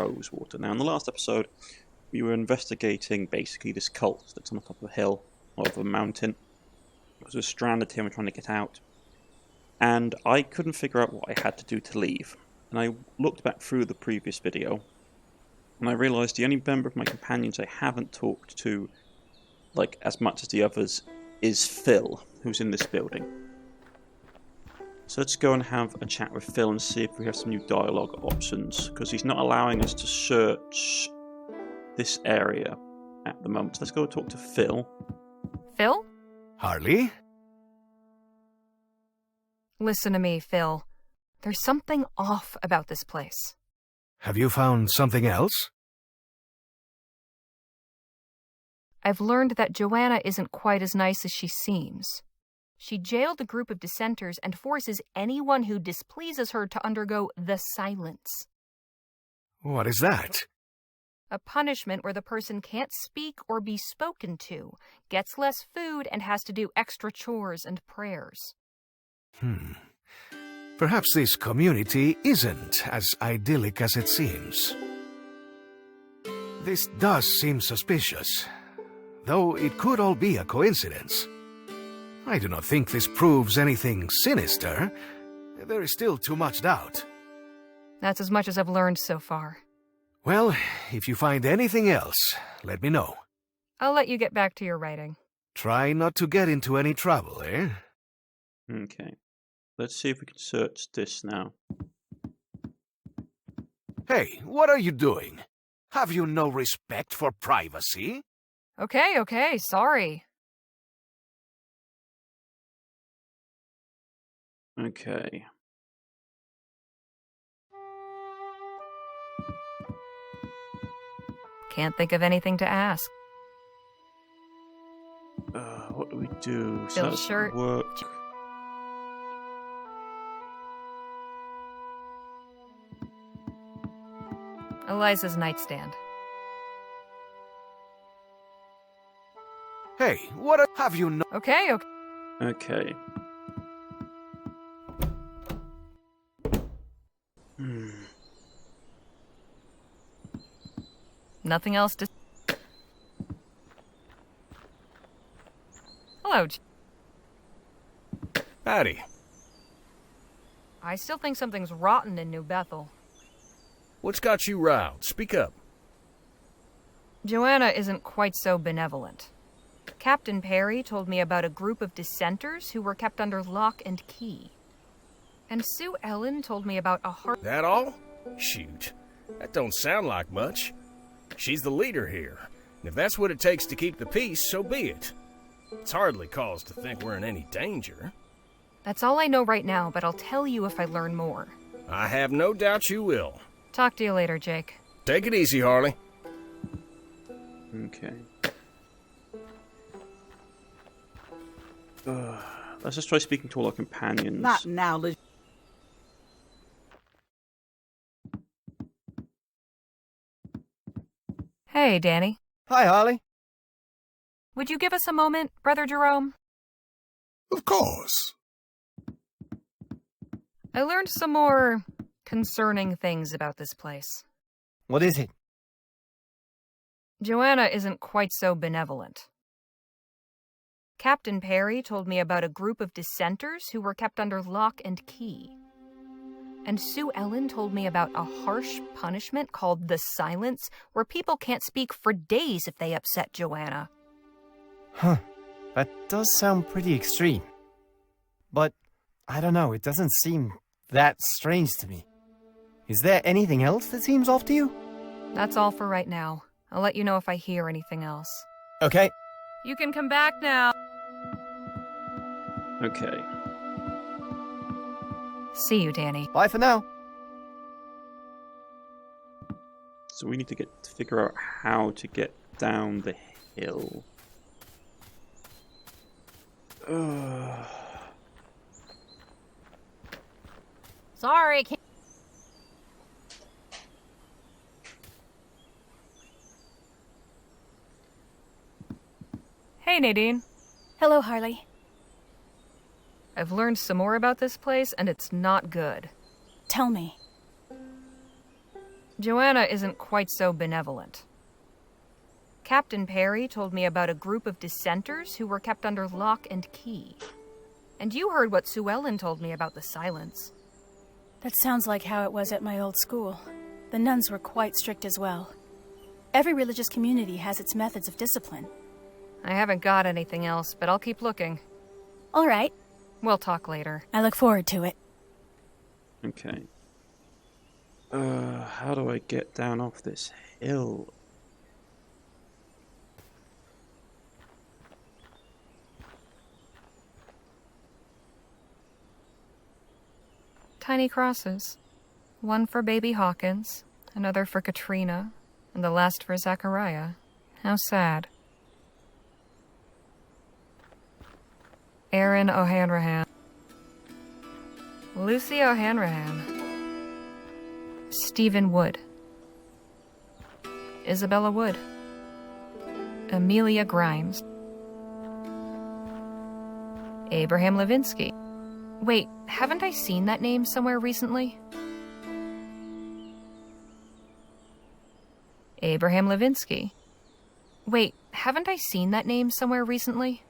Rosewater. Now, in the last episode, we were investigating basically this cult that's on the top of a hill, or of a mountain. Because we're stranded here and we're trying to get out. And I couldn't figure out what I had to do to leave. And I looked back through the previous video, and I realised the only member of my companions I haven't talked to, like, as much as the others, is Phil, who's in this building. So let's go and have a chat with Phil and see if we have some new dialogue options, because he's not allowing us to search this area at the moment. So let's go talk to Phil. Phil? Harley? Listen to me, Phil. There's something off about this place. Have you found something else? I've learned that Joanna isn't quite as nice as she seems. She jailed a group of dissenters and forces anyone who displeases her to undergo the silence. What is that? A punishment where the person can't speak or be spoken to, gets less food, and has to do extra chores and prayers. Perhaps this community isn't as idyllic as it seems. This does seem suspicious, though it could all be a coincidence. I do not think this proves anything sinister. There is still too much doubt. That's as much as I've learned so far. Well, if you find anything else, let me know. I'll let you get back to your writing. Try not to get into any trouble, eh? Okay. Let's see if we can search this now. Hey, what are you doing? Have you no respect for privacy? Okay, sorry. Okay. Can't think of anything to ask. What do we do? So Phil's that's shirt. work. Eliza's nightstand. Hey, have you no... Okay. Okay. Nothing else to... Hello. Howdy. I still think something's rotten in New Bethel. What's got you riled? Speak up. Joanna isn't quite so benevolent. Captain Perry told me about a group of dissenters who were kept under lock and key. And Sue Ellen told me about a That all? Shoot. That don't sound like much. She's the leader here. And if that's what it takes to keep the peace, so be it. It's hardly cause to think we're in any danger. That's all I know right now, but I'll tell you if I learn more. I have no doubt you will. Talk to you later, Jake. Take it easy, Harley. Okay. Let's just try speaking to all our companions. Not now, Liz. Hey, Danny. Hi, Harley. Would you give us a moment, Brother Jerome? Of course. I learned some more concerning things about this place. What is it? Joanna isn't quite so benevolent. Captain Perry told me about a group of dissenters who were kept under lock and key. And Sue Ellen told me about a harsh punishment called the silence, where people can't speak for days if they upset Joanna. Huh. That does sound pretty extreme. But, I don't know, it doesn't seem that strange to me. Is there anything else that seems off to you? That's all for right now. I'll let you know if I hear anything else. Okay. You can come back now. Okay. See you, Danny. Bye for now. So we need to figure out how to get down the hill. Sorry. Hey, Nadine. Hello, Harley. I've learned some more about this place, and it's not good. Tell me. Joanna isn't quite so benevolent. Captain Perry told me about a group of dissenters who were kept under lock and key. And you heard what Sue Ellen told me about the silence. That sounds like how it was at my old school. The nuns were quite strict as well. Every religious community has its methods of discipline. I haven't got anything else, but I'll keep looking. All right. We'll talk later. I look forward to it. Okay. How do I get down off this hill? Tiny crosses. One for baby Hawkins, another for Katrina, and the last for Zachariah. How sad. Aaron O'Hanrahan. Lucy O'Hanrahan. Stephen Wood. Isabella Wood. Amelia Grimes. Abraham Levinsky. Wait, haven't I seen that name somewhere recently? Abraham Levinsky. Wait, haven't I seen that name somewhere recently?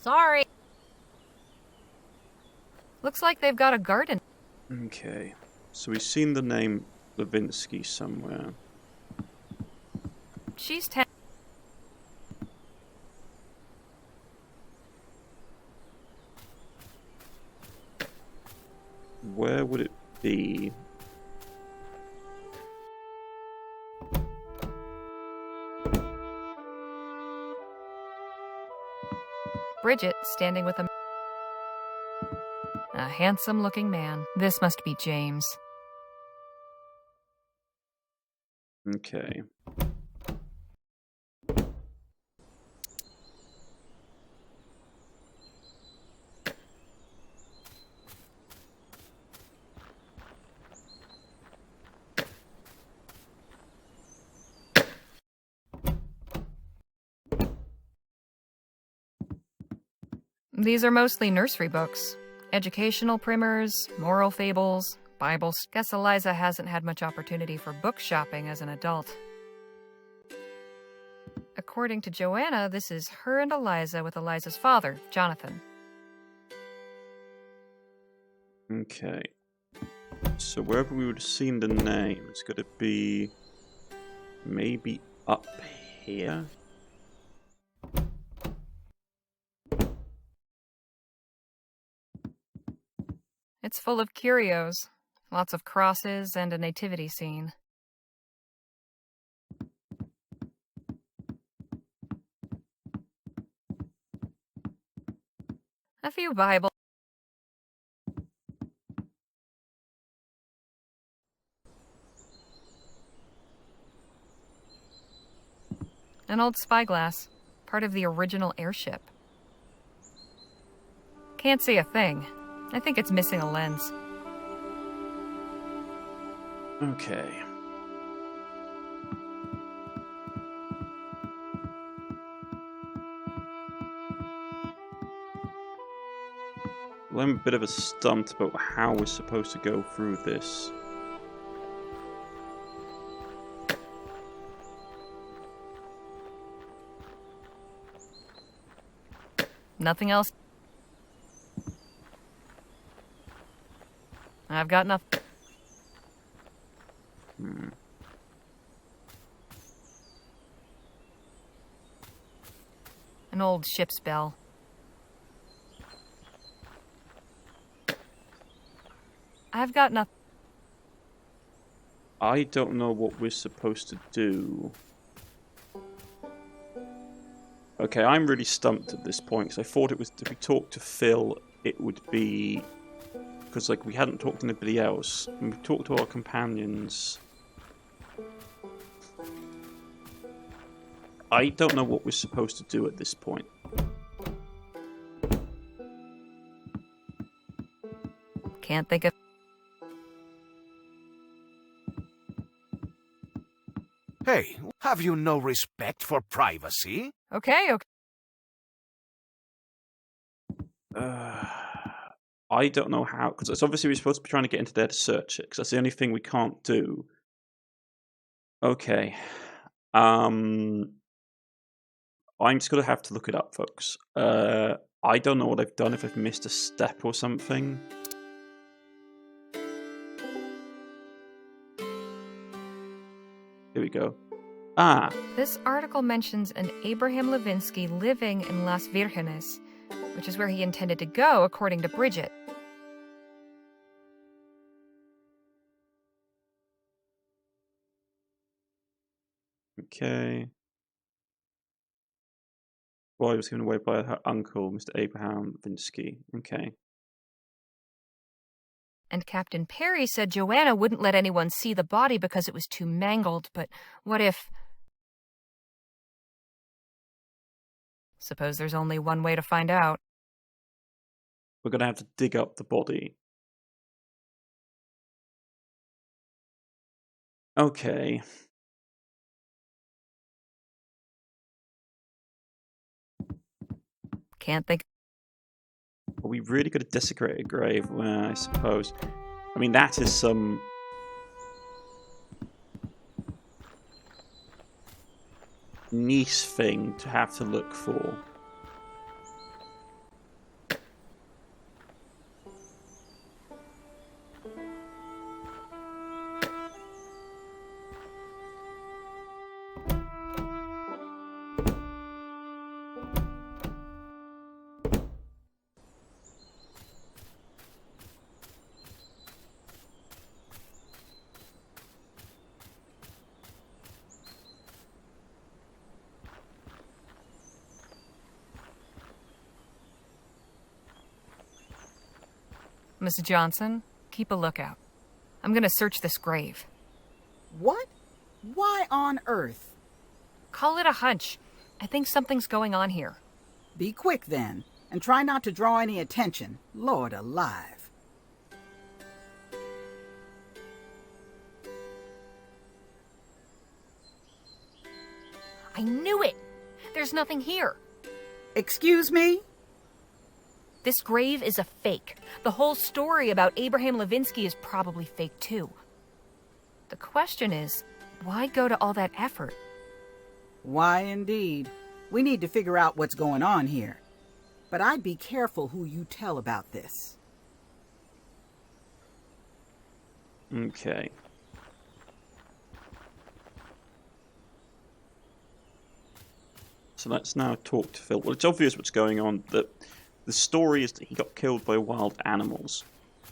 Sorry. Looks like they've got a garden. Okay. So we've seen the name Levinsky somewhere. She's 10. Where would it be? Bridget standing with a handsome-looking man. This must be James. Okay. These are mostly nursery books. Educational primers, moral fables, Bibles. Guess Eliza hasn't had much opportunity for book shopping as an adult. According to Joanna, this is her and Eliza with Eliza's father, Jonathan. Okay. So wherever we would have seen the name, it's going to be maybe up here. It's full of curios, lots of crosses, and a nativity scene. A few Bibles. An old spyglass, part of the original airship. Can't see a thing. I think it's missing a lens. Okay. Well, I'm a bit of a stumped about how we're supposed to go through this. Nothing else. I've got nothing. An old ship's bell. I've got nothing. I don't know what we're supposed to do. Okay, I'm really stumped at this point, because I thought it was, if we talked to Phil, it would be... Because, like, we hadn't talked to anybody else, and we talked to our companions. I don't know what we're supposed to do at this point. Can't think of... Hey, have you no respect for privacy? Okay. I don't know how, because it's obviously we're supposed to be trying to get into there to search it, because that's the only thing we can't do. Okay. I'm just going to have to look it up, folks. I don't know what I've done, if I've missed a step or something. Here we go. This article mentions an Abraham Levinsky living in Las Virgenes, which is where he intended to go, according to Bridget. Okay. Boy was given away by her uncle, Mr. Abraham Levinsky. Okay. And Captain Perry said Joanna wouldn't let anyone see the body because it was too mangled, but what if... Suppose there's only one way to find out. We're going to have to dig up the body. Okay. Can't think. Are we really going to desecrate a grave? Well, I suppose. I mean, that is some... niche thing to have to look for. Miss Johnson, keep a lookout. I'm gonna search this grave. What? Why on earth? Call it a hunch. I think something's going on here. Be quick then, and try not to draw any attention. Lord alive. I knew it! There's nothing here. Excuse me? This grave is a fake. The whole story about Abraham Levinsky is probably fake too. The question is, why go to all that effort? Why indeed. We need to figure out what's going on here. But I'd be careful who you tell about this. Okay. So let's now talk to Phil. Well, it's obvious what's going on. That the story is that he got killed by wild animals.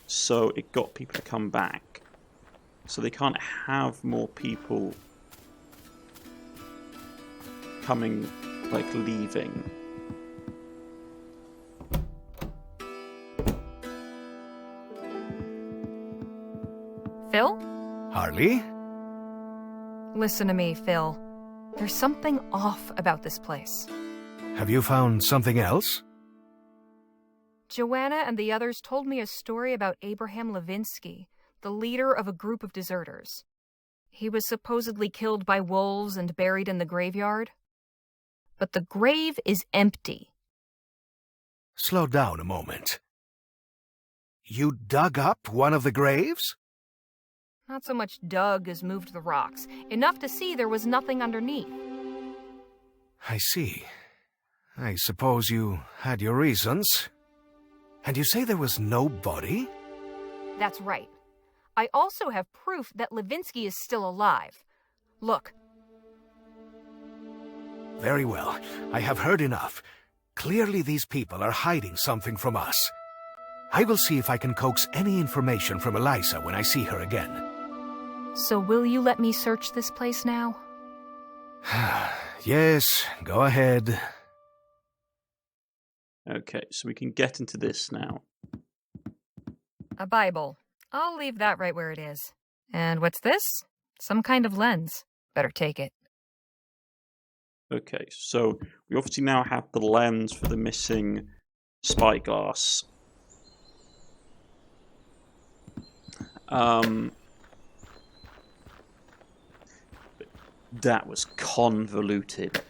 So it got people to come back. So they can't have more people coming, like, leaving. Phil? Harley? Listen to me, Phil. There's something off about this place. Have you found something else? Joanna and the others told me a story about Abraham Levinsky, the leader of a group of deserters. He was supposedly killed by wolves and buried in the graveyard. But the grave is empty. Slow down a moment. You dug up one of the graves? Not so much dug as moved the rocks, enough to see there was nothing underneath. I see. I suppose you had your reasons. And you say there was no body? That's right. I also have proof that Levinsky is still alive. Look. Very well. I have heard enough. Clearly these people are hiding something from us. I will see if I can coax any information from Eliza when I see her again. So will you let me search this place now? Yes, go ahead. Okay, so we can get into this now. A Bible. I'll leave that right where it is. And what's this? Some kind of lens. Better take it. Okay, so we obviously now have the lens for the missing spyglass. That was convoluted.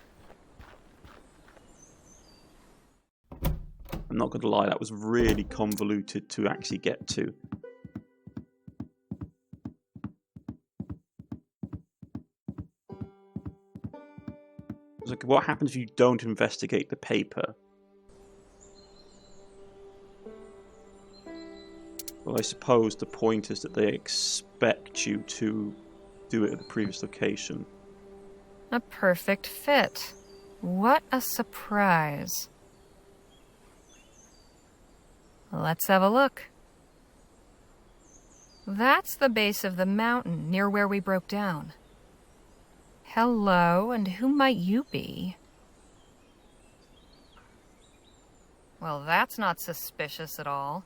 I'm not going to lie, that was really convoluted to actually get to. It's like, what happens if you don't investigate the paper? Well, I suppose the point is that they expect you to do it at the previous location. A perfect fit. What a surprise. Let's have a look. That's the base of the mountain near where we broke down. Hello, and who might you be? Well, that's not suspicious at all.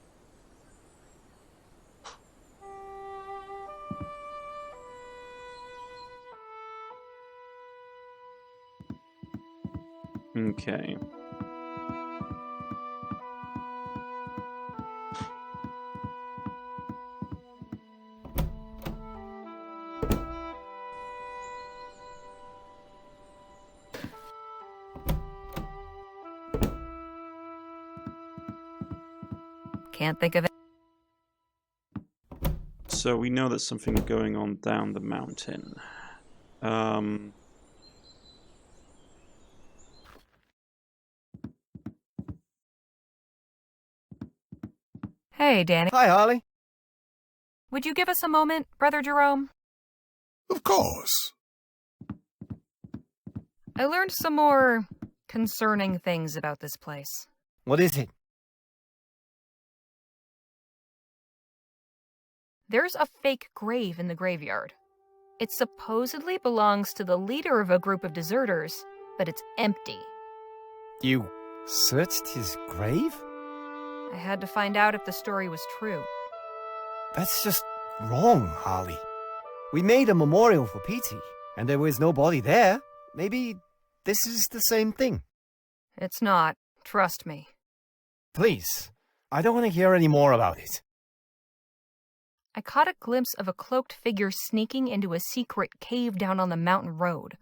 Okay. Can't think of it. So we know there's something going on down the mountain. Hey, Danny. Hi, Harley. Would you give us a moment, Brother Jerome? Of course. I learned some more concerning things about this place. What is it? There's a fake grave in the graveyard. It supposedly belongs to the leader of a group of deserters, but it's empty. You searched his grave? I had to find out if the story was true. That's just wrong, Harley. We made a memorial for Petey, and there was no body there. Maybe this is the same thing. It's not. Trust me. Please, I don't want to hear any more about it. I caught a glimpse of a cloaked figure sneaking into a secret cave down on the mountain road.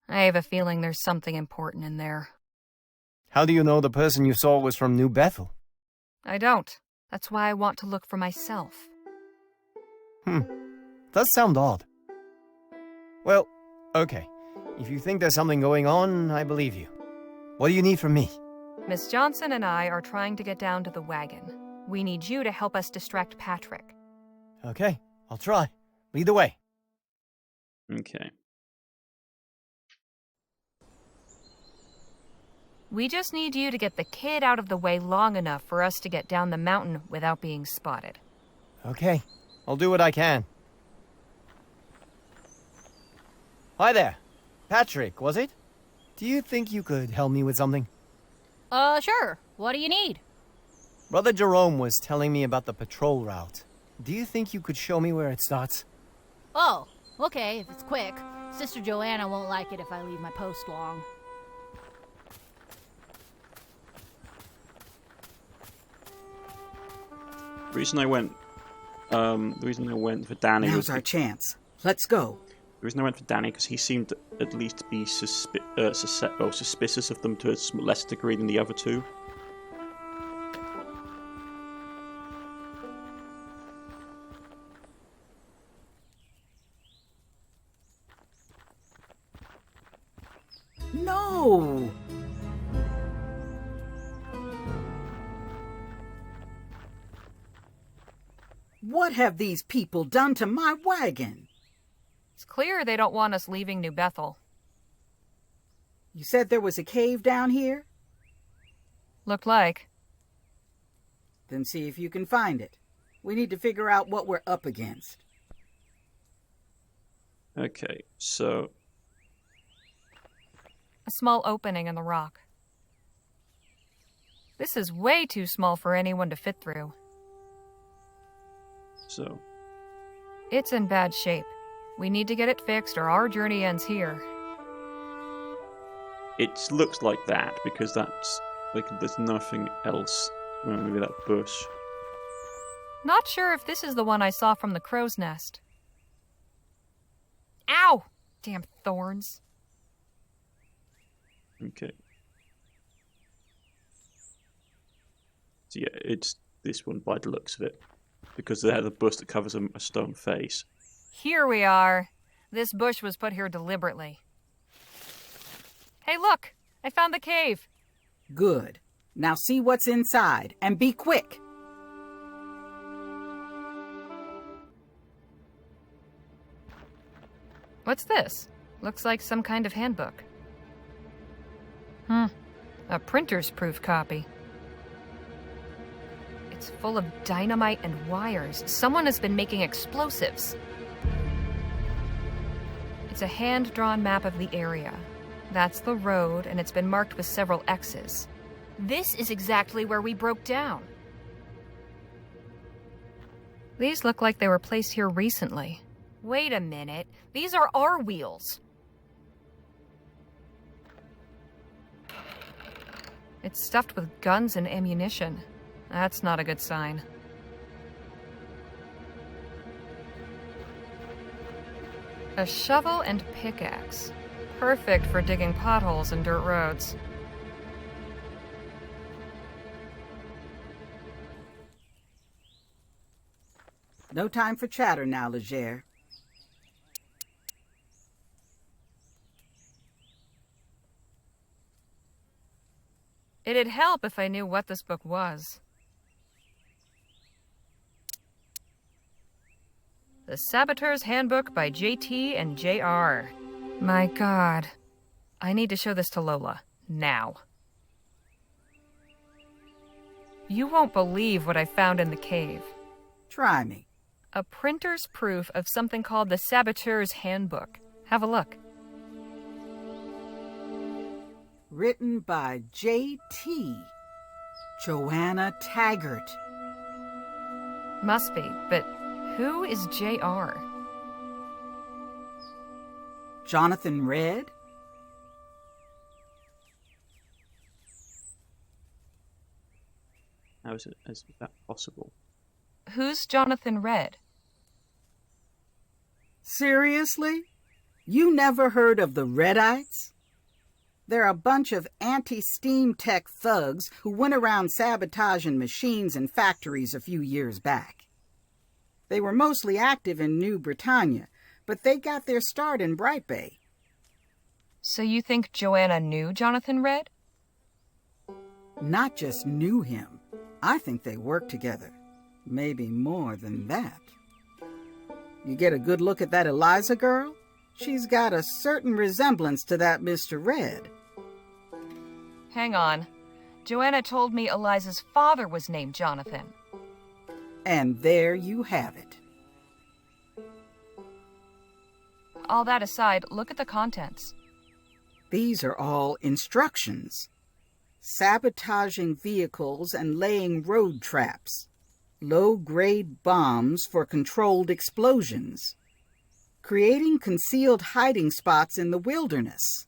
I have a feeling there's something important in there. How do you know the person you saw was from New Bethel? I don't. That's why I want to look for myself. Does sound odd. Well, okay. If you think there's something going on, I believe you. What do you need from me? Miss Johnson and I are trying to get down to the wagon. We need you to help us distract Patrick. Okay, I'll try. Lead the way. Okay. We just need you to get the kid out of the way long enough for us to get down the mountain without being spotted. Okay, I'll do what I can. Hi there. Patrick, was it? Do you think you could help me with something? Sure. What do you need? Brother Jerome was telling me about the patrol route. Do you think you could show me where it starts? Oh, okay, if it's quick. Sister Joanna won't like it if I leave my post long. The reason I went for Danny Now's was our chance. Let's go. the reason I went for Danny because he seemed at least to be suspicious of them to a less degree than the other two. No! What have these people done to my wagon? It's clear they don't want us leaving New Bethel. You said there was a cave down here? Looked like. Then see if you can find it. We need to figure out what we're up against. Okay, so A small opening in the rock. This is way too small for anyone to fit through. It's in bad shape. We need to get it fixed or our journey ends here. it looks like that because that's like there's nothing else. Well, maybe that bush. Not sure if this is the one I saw from the crow's nest. Ow! Damn thorns. Okay. So yeah, it's this one by the looks of it. Because they have the bush that covers a stone face. Here we are. This bush was put here deliberately. Hey, look! I found the cave. Good. Now see what's inside, and be quick. What's this? Looks like some kind of handbook. A printer's proof copy. It's full of dynamite and wires. Someone has been making explosives. It's a hand-drawn map of the area. That's the road, and it's been marked with several X's. This is exactly where we broke down. These look like they were placed here recently. Wait a minute. These are our wheels. It's stuffed with guns and ammunition. That's not a good sign. A shovel and pickaxe. Perfect for digging potholes and dirt roads. No time for chatter now, Leger. It'd help if I knew what this book was. The Saboteur's Handbook by J.T. and J.R. My God. I need to show this to Lola. Now. You won't believe what I found in the cave. Try me. A printer's proof of something called the Saboteur's Handbook. Have a look. Written by J.T. Joanna Taggart. Must be, but who is J.R.? Jonathan Red? How is that possible? Who's Jonathan Red? Seriously? You never heard of the Redites? They're a bunch of anti-steam tech thugs who went around sabotaging machines and factories a few years back. They were mostly active in New Bretagne, but they got their start in Bright Bay. So you think Joanna knew Jonathan Red? Not just knew him. I think they worked together. Maybe more than that. You get a good look at that Eliza girl? She's got a certain resemblance to that Mr. Red. Hang on. Joanna told me Eliza's father was named Jonathan. And there you have it. All that aside, look at the contents. These are all instructions. Sabotaging vehicles and laying road traps. Low-grade bombs for controlled explosions. Creating concealed hiding spots in the wilderness.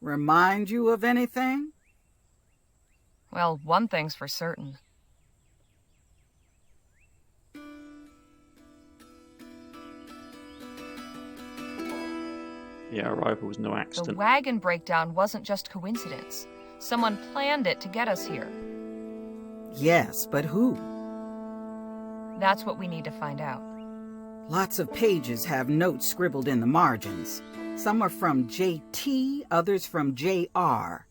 Remind you of anything? Well, one thing's for certain. Yeah, our arrival was no accident. The wagon breakdown wasn't just coincidence. Someone planned it to get us here. Yes, but who? That's what we need to find out. Lots of pages have notes scribbled in the margins. Some are from J.T., others from J.R.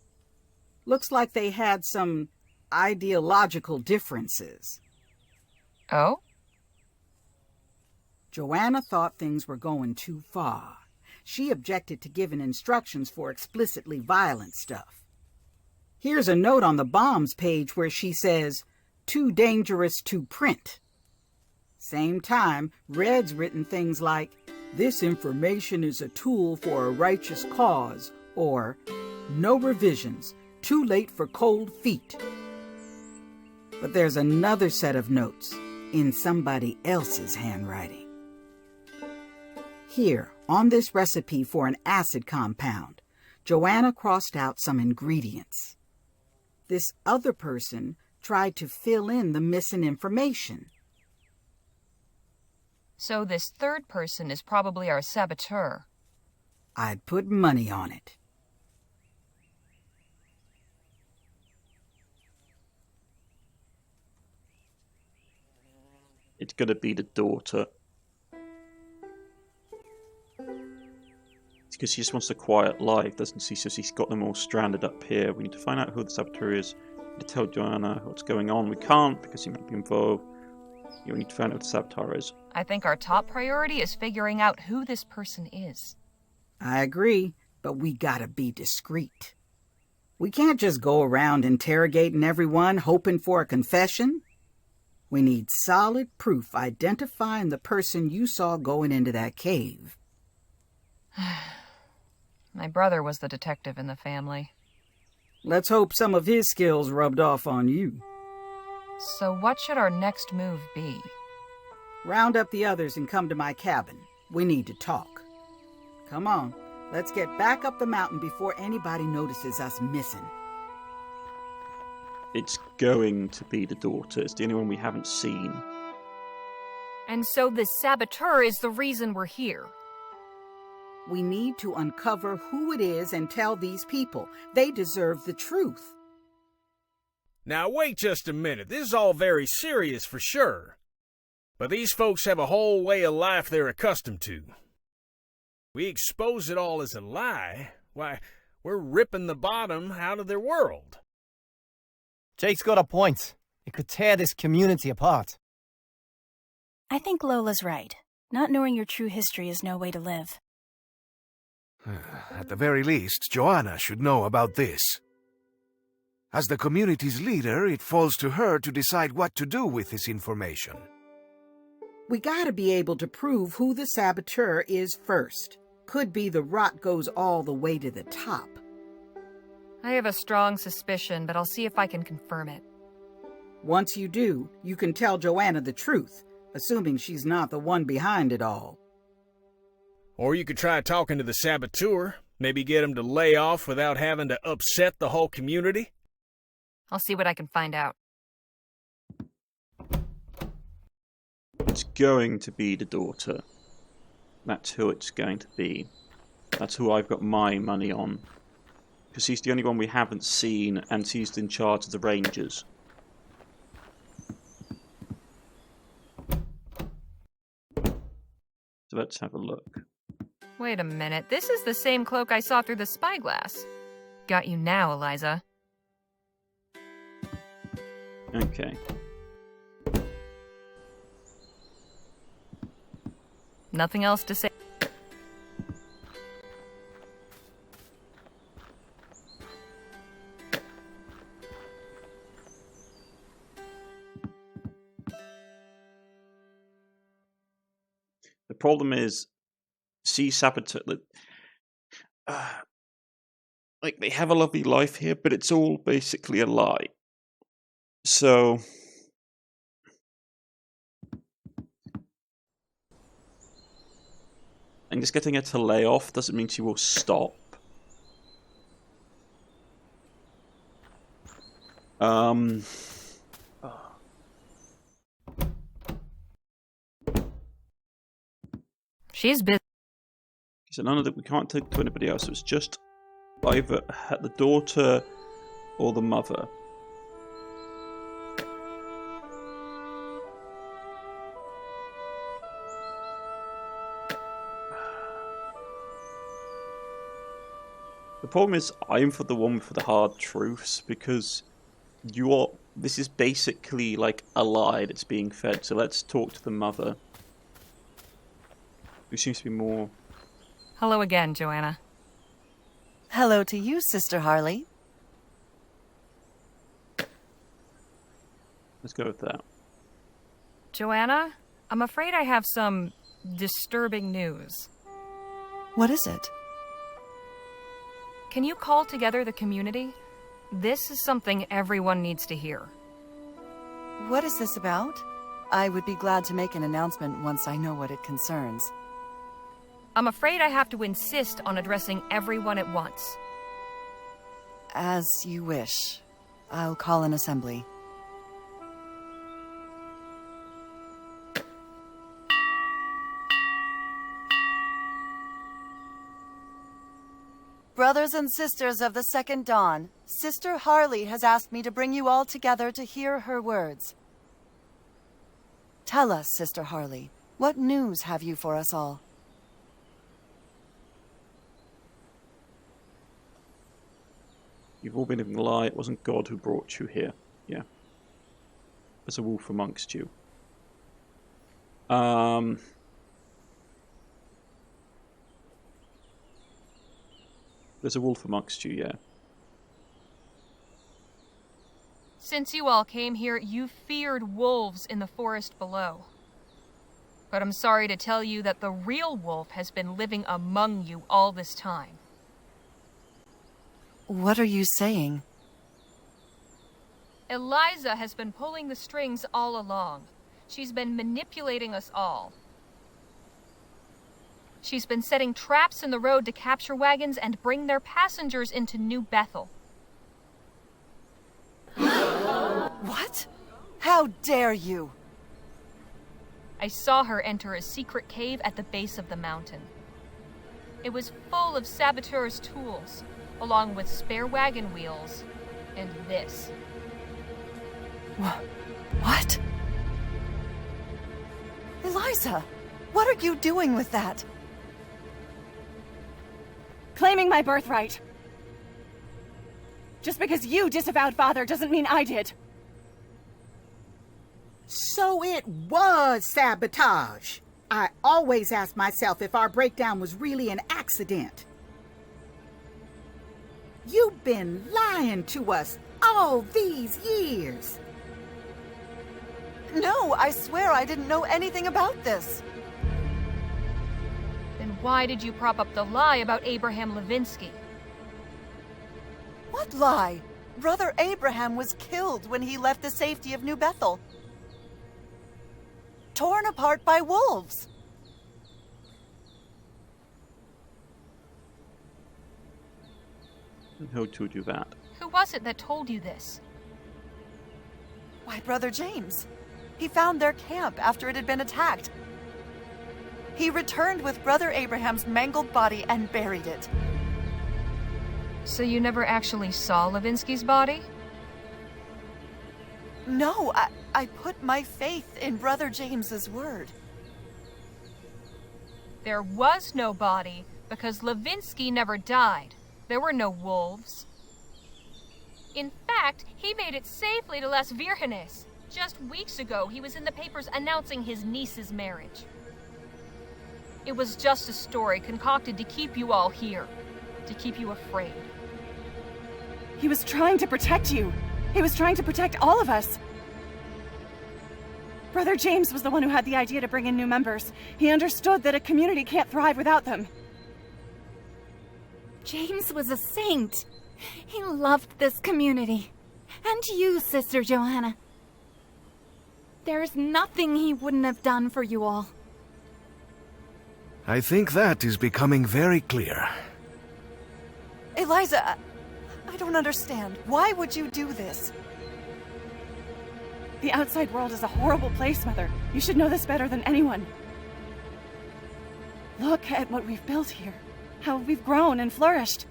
Looks like they had some ideological differences. Oh? Joanna thought things were going too far. She objected to giving instructions for explicitly violent stuff. Here's a note on the bombs page where she says, "Too dangerous to print." Same time, Red's written things like, "This information is a tool for a righteous cause," or "No revisions, too late for cold feet." But there's another set of notes in somebody else's handwriting. Here, on this recipe for an acid compound, Joanna crossed out some ingredients. This other person tried to fill in the missing information. So this third person is probably our saboteur. I'd put money on it. It's gonna be the daughter. It's because she just wants a quiet life, doesn't she? So she's got them all stranded up here. We need to find out who the saboteur is. We need to tell Joanna what's going on. We can't because he might be involved. We need to find out who the saboteur is. I think our top priority is figuring out who this person is. I agree, but we gotta be discreet. We can't just go around interrogating everyone, hoping for a confession. We need solid proof identifying the person you saw going into that cave. My brother was the detective in the family. Let's hope some of his skills rubbed off on you. So what should our next move be? Round up the others and come to my cabin. We need to talk. Come on, let's get back up the mountain before anybody notices us missing. It's going to be the daughter. It's the only one we haven't seen. And so the saboteur is the reason we're here. We need to uncover who it is and tell these people. They deserve the truth. Now wait just a minute. This is all very serious for sure. But these folks have a whole way of life they're accustomed to. We expose it all as a lie. Why, we're ripping the bottom out of their world. Jake's got a point. It could tear this community apart. I think Lola's right. Not knowing your true history is no way to live. At the very least, Joanna should know about this. As the community's leader, it falls to her to decide what to do with this information. We gotta be able to prove who the saboteur is first. Could be the rot goes all the way to the top. I have a strong suspicion, but I'll see if I can confirm it. Once you do, you can tell Joanna the truth, assuming she's not the one behind it all. Or you could try talking to the saboteur. Maybe get him to lay off without having to upset the whole community. I'll see what I can find out. It's going to be the daughter. That's who it's going to be. That's who I've got my money on. Because she's the only one we haven't seen, and she's in charge of the Rangers. So let's have a look. Wait a minute, this is the same cloak I saw through the spyglass. Got you now, Eliza. Okay. Nothing else to say? The problem is, sea saboteur. Like, they have a lovely life here, but it's all basically a lie. So, and just getting her to lay off doesn't mean she will stop. She's busy. So none of that, we can't take to anybody else. So it's just either the daughter or the mother. The problem is, I'm for the one for the hard truths, because this is basically like a lie that's being fed. So let's talk to the mother, who seems to be more... Hello again, Joanna. Hello to you, Sister Harley. Let's go with that. Joanna, I'm afraid I have some disturbing news. What is it? Can you call together the community? This is something everyone needs to hear. What is this about? I would be glad to make an announcement once I know what it concerns. I'm afraid I have to insist on addressing everyone at once. As you wish. I'll call an assembly. Brothers and sisters of the Second Dawn, Sister Harley has asked me to bring you all together to hear her words. Tell us, Sister Harley, what news have you for us all? You've all been living a lie. It wasn't God who brought you here. Yeah. There's a wolf amongst you. There's a wolf amongst you, yeah. Since you all came here, you feared wolves in the forest below. But I'm sorry to tell you that the real wolf has been living among you all this time. What are you saying? Eliza has been pulling the strings all along. She's been manipulating us all. She's been setting traps in the road to capture wagons and bring their passengers into New Bethel. What? How dare you? I saw her enter a secret cave at the base of the mountain. It was full of saboteurs' tools, along with spare wagon wheels, and this. What? Eliza, what are you doing with that? Claiming my birthright. Just because you disavowed Father doesn't mean I did. So it was sabotage. I always ask myself if our breakdown was really an accident. You've been lying to us all these years. No, I swear I didn't know anything about this. Then why did you prop up the lie about Abraham Levinsky? What lie? Brother Abraham was killed when he left the safety of New Bethel. Torn apart by wolves. And who told you that? Who was it that told you this? Why, Brother James. He found their camp after it had been attacked. He returned with Brother Abraham's mangled body and buried it. So you never actually saw Levinsky's body? No, I put my faith in Brother James's word. There was no body because Levinsky never died. There were no wolves. In fact, he made it safely to Les Virgenes. Just weeks ago, he was in the papers announcing his niece's marriage. It was just a story concocted to keep you all here, to keep you afraid. He was trying to protect you. He was trying to protect all of us. Brother James was the one who had the idea to bring in new members. He understood that a community can't thrive without them. James was a saint. He loved this community. And you, Sister Joanna. There's nothing he wouldn't have done for you all. I think that is becoming very clear. Eliza, I don't understand. Why would you do this? The outside world is a horrible place, Mother. You should know this better than anyone. Look at what we've built here. How we've grown and flourished.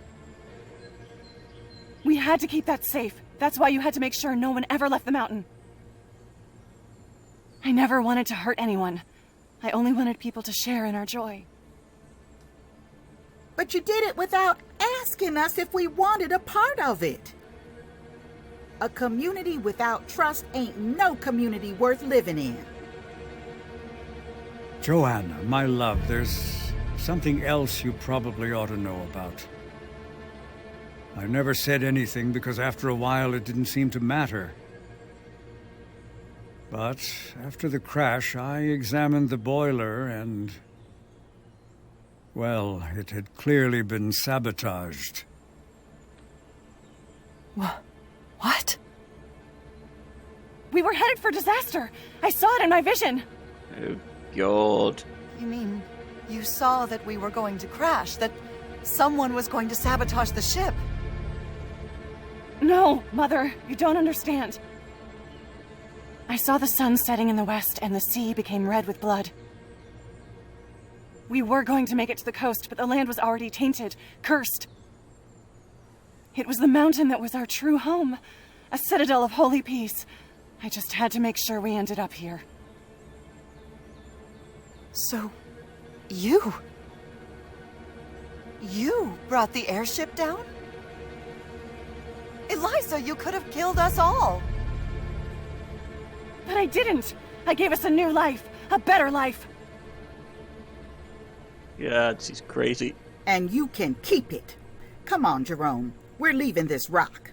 We had to keep that safe. That's why you had to make sure no one ever left the mountain. I never wanted to hurt anyone. I only wanted people to share in our joy. But you did it without asking us if we wanted a part of it. A community without trust ain't no community worth living in. Joanna, my love, there's something else you probably ought to know about. I never said anything because after a while it didn't seem to matter. But after the crash, I examined the boiler and... well, it had clearly been sabotaged. What? We were headed for disaster. I saw it in my vision. Oh, God. You mean you saw that we were going to crash, that someone was going to sabotage the ship? No, Mother, you don't understand. I saw the sun setting in the west and the sea became red with blood. We were going to make it to the coast, but the land was already tainted, cursed. It was the mountain that was our true home. A citadel of holy peace. I just had to make sure we ended up here. So, you brought the airship down? Eliza, you could have killed us all. But I didn't. I gave us a new life. A better life. Yeah, she's crazy. And you can keep it. Come on, Jerome. We're leaving this rock.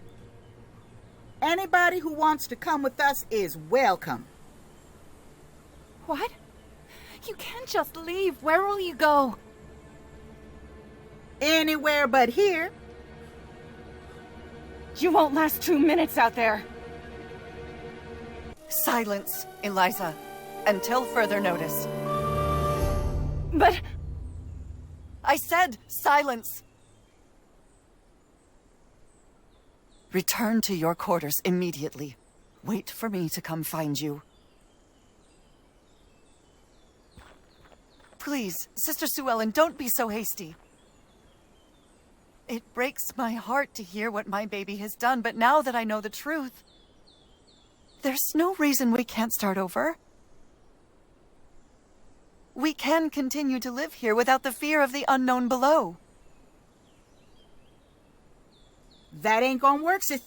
Anybody who wants to come with us is welcome. What? You can't just leave. Where will you go? Anywhere but here. You won't last 2 minutes out there. Silence, Eliza, until further notice. But... I said silence. Return to your quarters immediately. Wait for me to come find you. Please, Sister Sue Ellen, don't be so hasty. It breaks my heart to hear what my baby has done, but now that I know the truth, there's no reason we can't start over. We can continue to live here without the fear of the unknown below. That ain't gonna work, sis.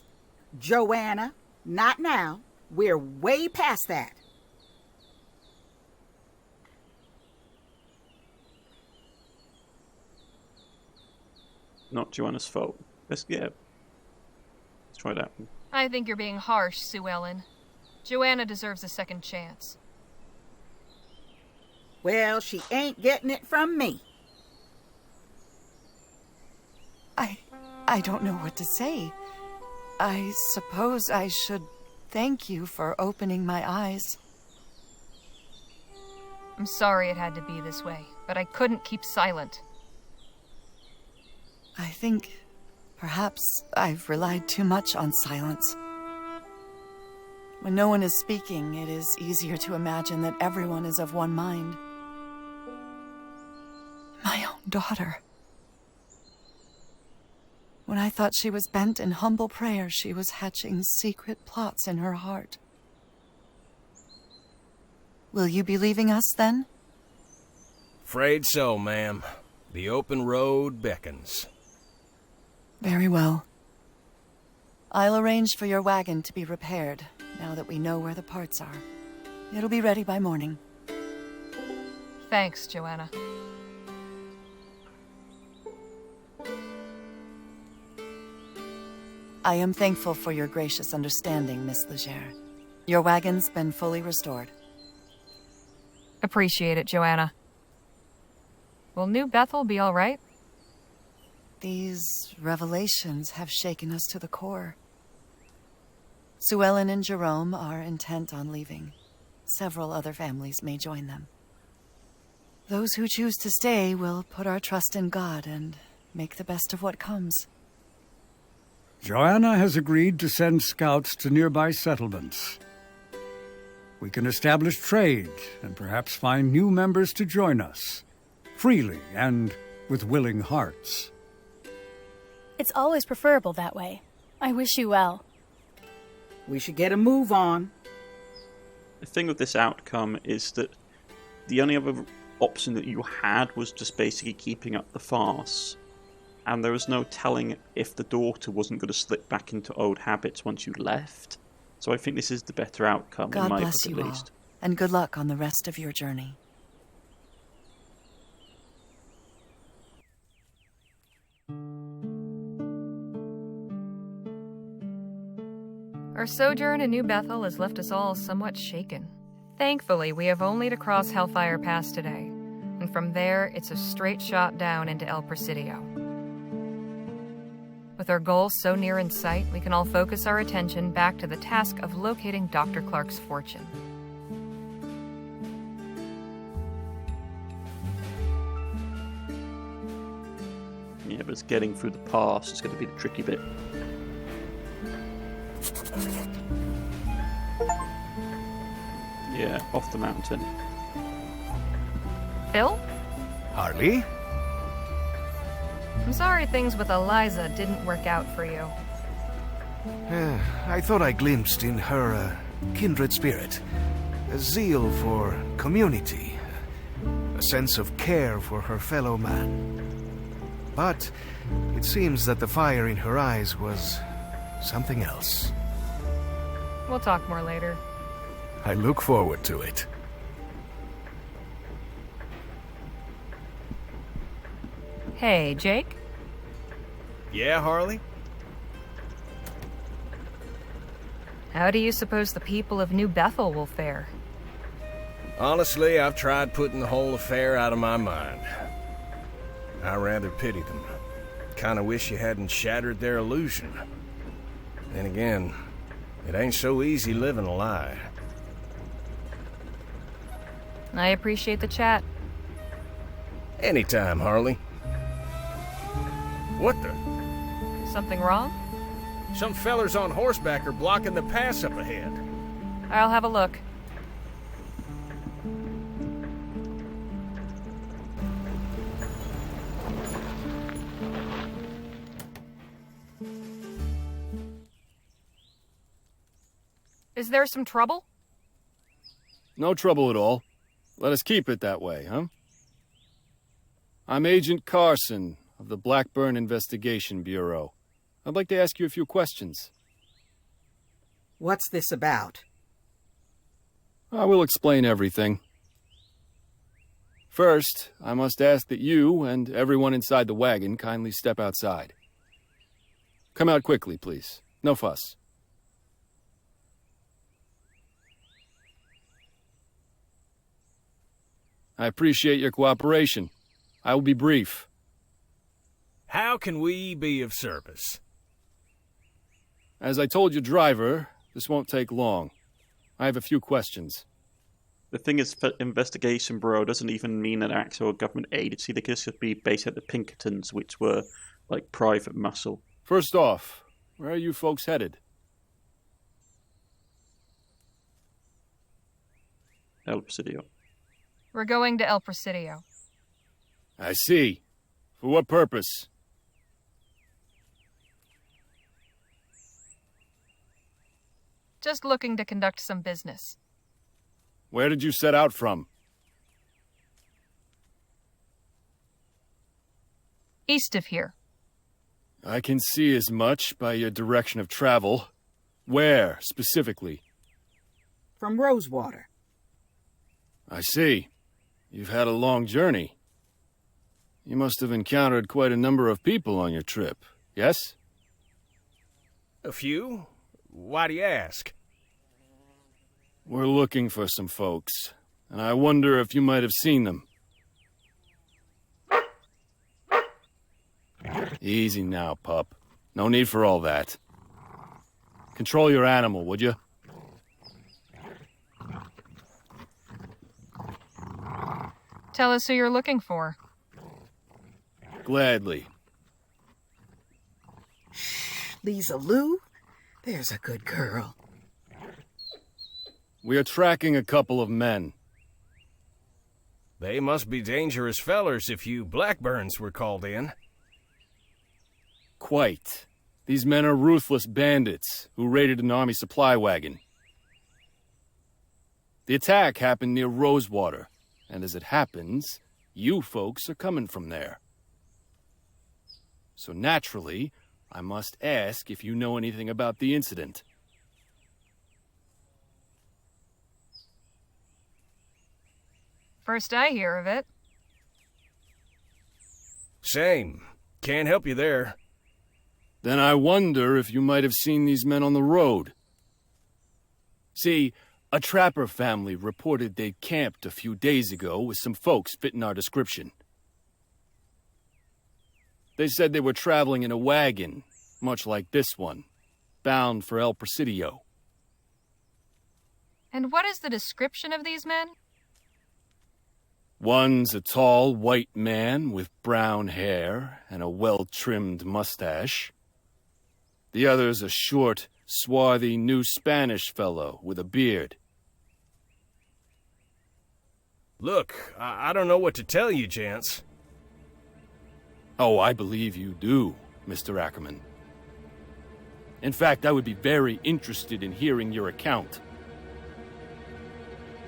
Joanna, not now. We're way past that. Not Joanna's fault. Let's try that. I think you're being harsh, Sue Ellen. Joanna deserves a second chance. Well, she ain't getting it from me. I don't know what to say. I suppose I should thank you for opening my eyes. I'm sorry it had to be this way, but I couldn't keep silent. I think perhaps I've relied too much on silence. When no one is speaking, it is easier to imagine that everyone is of one mind. My own daughter. When I thought she was bent in humble prayer, she was hatching secret plots in her heart. Will you be leaving us then? Afraid so, ma'am. The open road beckons. Very well. I'll arrange for your wagon to be repaired, now that we know where the parts are. It'll be ready by morning. Thanks, Joanna. I am thankful for your gracious understanding, Miss Leger. Your wagon's been fully restored. Appreciate it, Joanna. Will New Bethel be all right? These revelations have shaken us to the core. Sue Ellen and Jerome are intent on leaving. Several other families may join them. Those who choose to stay will put our trust in God and make the best of what comes. Joanna has agreed to send scouts to nearby settlements. We can establish trade and perhaps find new members to join us, freely and with willing hearts. It's always preferable that way. I wish you well. We should get a move on. The thing with this outcome is that the only other option that you had was just basically keeping up the farce. And there was no telling if the daughter wasn't going to slip back into old habits once you left. So I think this is the better outcome, God in my bless book you at all, least. and good luck on the rest of your journey. Our sojourn in New Bethel has left us all somewhat shaken. Thankfully, we have only to cross Hellfire Pass today, and from there, it's a straight shot down into El Presidio. With our goal so near in sight, we can all focus our attention back to the task of locating Dr. Clark's fortune. Yeah, but it's getting through the pass. It's going to be the tricky bit. Yeah, off the mountain. Phil? Harley? I'm sorry things with Eliza didn't work out for you. I thought I glimpsed in her a kindred spirit, a zeal for community, a sense of care for her fellow man. But it seems that the fire in her eyes was something else. We'll talk more later. I look forward to it. Hey, Jake? Yeah, Harley? How do you suppose the people of New Bethel will fare? Honestly, I've tried putting the whole affair out of my mind. I rather pity them. Kinda wish you hadn't shattered their illusion. Then again, it ain't so easy living a lie. I appreciate the chat. Anytime, Harley. What the? Something wrong? Some fellers on horseback are blocking the pass up ahead. I'll have a look. Is there some trouble? No trouble at all. Let us keep it that way, huh? I'm Agent Carson of the Blackburn Investigation Bureau. I'd like to ask you a few questions. What's this about? I will explain everything. First, I must ask that you and everyone inside the wagon kindly step outside. Come out quickly, please. No fuss. I appreciate your cooperation. I will be brief. How can we be of service? As I told your driver, this won't take long. I have a few questions. The thing is, investigation bureau doesn't even mean an actual government agency. They could just be based at the Pinkertons, which were like private muscle. First off, where are you folks headed? El Presidio. We're going to El Presidio. I see. For what purpose? Just looking to conduct some business. Where did you set out from? East of here. I can see as much by your direction of travel. Where, specifically? From Rosewater. I see. You've had a long journey. You must have encountered quite a number of people on your trip, yes? A few? Why do you ask? We're looking for some folks, and I wonder if you might have seen them. Easy now, pup. No need for all that. Control your animal, would you? Tell us who you're looking for. Gladly. Shh, Lisa Lou? There's a good girl. We are tracking a couple of men. They must be dangerous fellers if you Blackburns were called in. Quite. These men are ruthless bandits who raided an army supply wagon. The attack happened near Rosewater, and as it happens, you folks are coming from there. So naturally, I must ask if you know anything about the incident. First I hear of it. Same. Can't help you there. Then I wonder if you might have seen these men on the road. See, a trapper family reported they'd camped a few days ago with some folks fitting our description. They said they were traveling in a wagon, much like this one, bound for El Presidio. And what is the description of these men? One's a tall white man with brown hair and a well-trimmed mustache. The other's a short, swarthy New Spanish fellow with a beard. Look, I don't know what to tell you, gents. Oh, I believe you do, Mr. Ackerman. In fact, I would be very interested in hearing your account.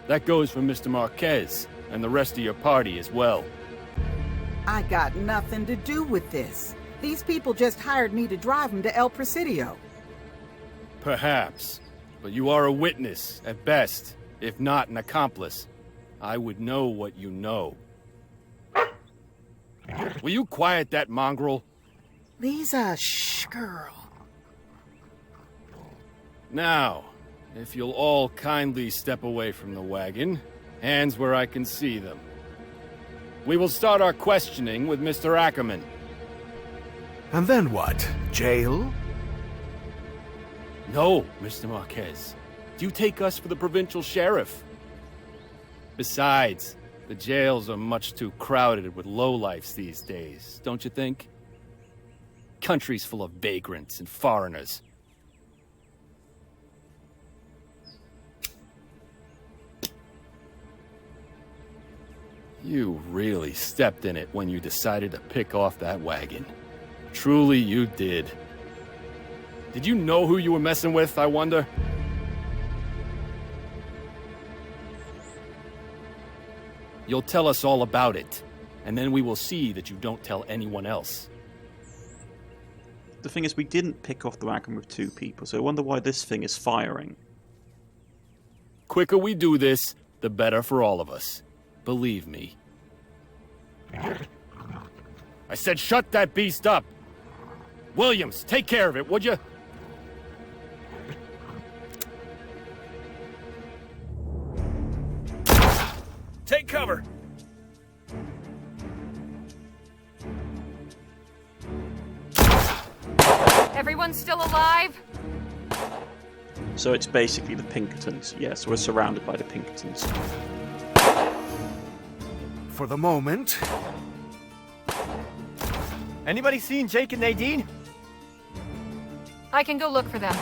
That goes for Mr. Marquez and the rest of your party as well. I got nothing to do with this. These people just hired me to drive them to El Presidio. Perhaps, but you are a witness at best, if not an accomplice. I would know what you know. Will you quiet that mongrel? Lisa, shh, girl. Now, if you'll all kindly step away from the wagon, hands where I can see them. We will start our questioning with Mr. Ackerman. And then what? Jail? No, Mr. Marquez. Do you take us for the provincial sheriff? Besides, the jails are much too crowded with lowlifes these days, don't you think? Countries full of vagrants and foreigners. You really stepped in it when you decided to pick off that wagon. Truly you did. Did you know who you were messing with, I wonder? You'll tell us all about it, and then we will see that you don't tell anyone else. The thing is, we didn't pick off the wagon with 2 people, so I wonder why this thing is firing. Quicker we do this, the better for all of us. Believe me. I said shut that beast up! Williams, take care of it, would you? Take cover! Everyone still alive? So it's basically the Pinkertons. Yes, we're surrounded by the Pinkertons. For the moment. Anybody seen Jake and Nadine? I can go look for them.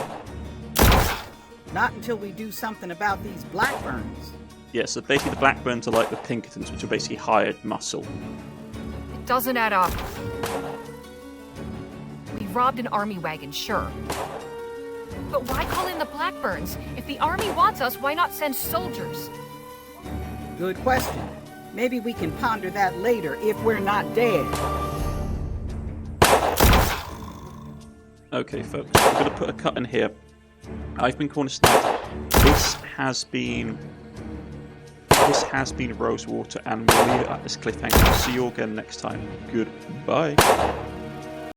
Not until we do something about these Blackburns. Yeah, so basically the Blackburns are like the Pinkertons, which are basically hired muscle. It doesn't add up. We robbed an army wagon, sure. But why call in the Blackburns? If the army wants us, why not send soldiers? Good question. Maybe we can ponder that later if we're not dead. Okay, folks, I'm going to put a cut in here. I've been Cornish-Knight. This has been Rosewater, and we'll leave it at this cliffhanger. See you all again next time. Goodbye.